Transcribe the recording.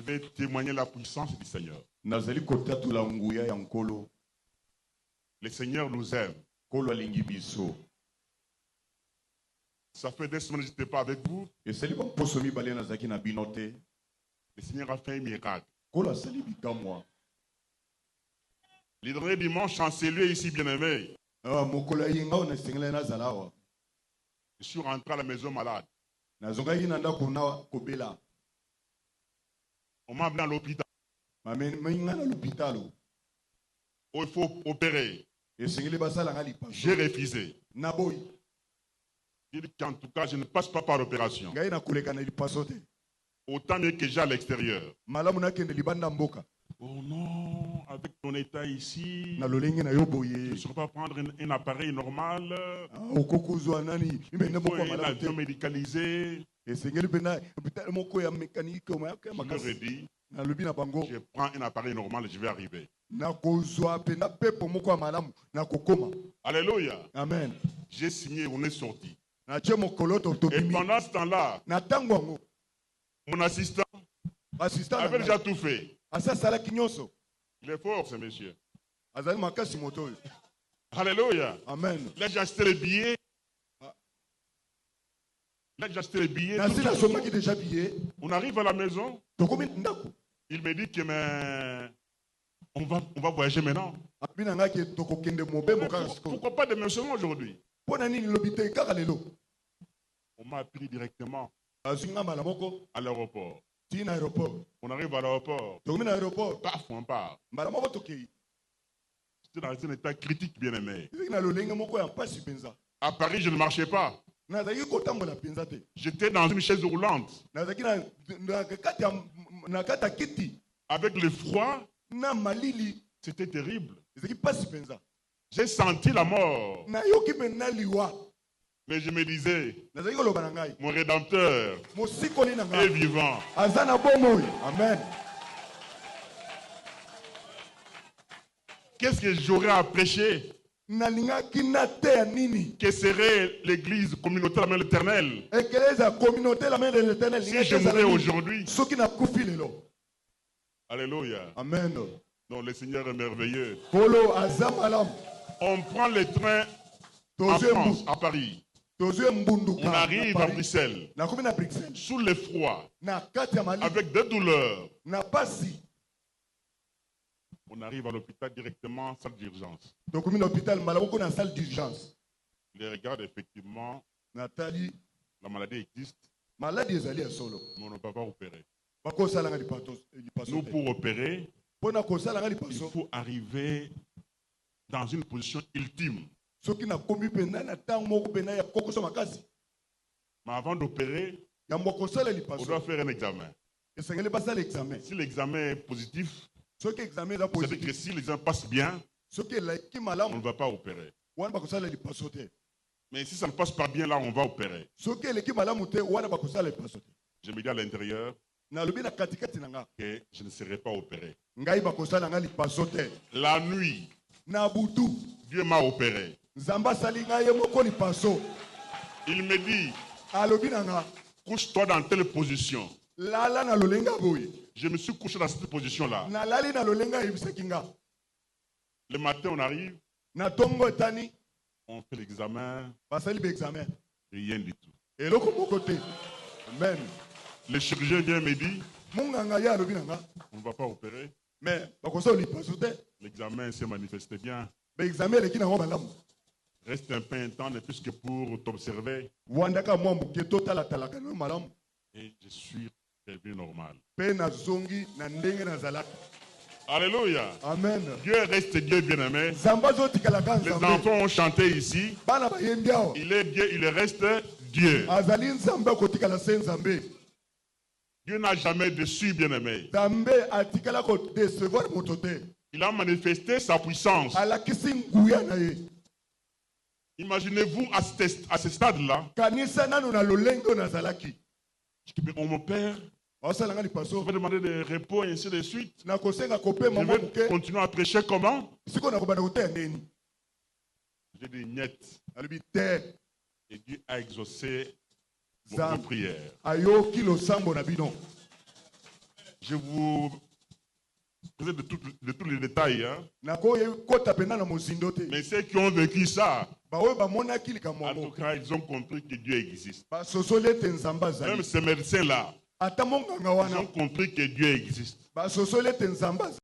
Je vais témoigner la puissance du Seigneur. Le Seigneur nous aime. Ça fait des semaines que je n'étais pas avec vous. Le Seigneur a fait un miracle. Le dernier dimanche, chancelier ici, bien-aimé. Je suis rentré à la maison malade. On m'a amené à l'hôpital. Oh, il faut opérer. J'ai refusé. J'ai dit qu'en tout cas, je ne passe pas par l'opération. Autant mieux que j'ai à l'extérieur. Oh non, avec ton état ici, tu ne saurais pas prendre un appareil normal. Il faut un avion médicalisé. Je leur ai dit, je prends un appareil normal et je vais arriver. Alléluia. Amen. J'ai signé, on est sorti. Et pendant ce temps-là, mon assistant avait déjà tout fait. Il est fort, ce monsieur. Alléluia. Amen. Là, j'ai acheté les billets. On arrive à la maison. Il me dit que on va voyager maintenant. Pourquoi pas de mentionnement aujourd'hui? On m'a pris directement à l'aéroport. On arrive à l'aéroport. Paf, on part. J'étais dans un état critique, bien aimé. À Paris, je ne marchais pas. J'étais dans une chaise roulante. Avec le froid, c'était terrible. J'ai senti la mort. Mais je me disais, mon Rédempteur est vivant. Amen. Qu'est-ce que j'aurais à prêcher? Que serait l'église communauté la main de l'Éternel si je mourais aujourd'hui? Alléluia. Amen. Donc le Seigneur est merveilleux. On prend le train en France, à Paris. On arrive à Bruxelles, sous le froid, avec des douleurs. On arrive à l'hôpital directement, salle d'urgence. Les regarde effectivement, la maladie existe, mais on ne peut pas opérer. Nous, pour opérer, il faut arriver dans une position ultime. Mais avant d'opérer, on doit faire un examen. Si l'examen est positif, c'est-à-dire que si l'examen passe bien, on ne va pas opérer. Mais si ça ne passe pas bien, là, on va opérer. Je me dis à l'intérieur que je ne serai pas opéré. La nuit, Dieu m'a opéré. Il me dit, couche-toi dans telle position. Je me suis couché dans cette position-là. Le matin, on arrive. On fait l'examen. Rien du tout. Amen. Le chirurgien vient me dit, on ne va pas opérer. L'examen s'est manifesté bien. Reste un peu intense, ne plus que pour t'observer. Et je suis revenu normal. Alléluia. Amen. Dieu reste Dieu, bien-aimé. Les enfants ont chanté ici. Il est Dieu, il reste Dieu. Dieu n'a jamais déçu, bien-aimé. Il a manifesté sa puissance. Imaginez-vous à ce stade-là. On m'opère. Je vais demander des repos et ainsi de suite. Je vais continuer à prêcher comment? J'ai dit niet. Et Dieu a exaucé vos prières. Je Je vous présente de tous les détails. Hein. Mais ceux qui ont vécu ça, en tout cas, ils ont compris que Dieu existe. Même ces médecins-là, ils ont compris que Dieu existe.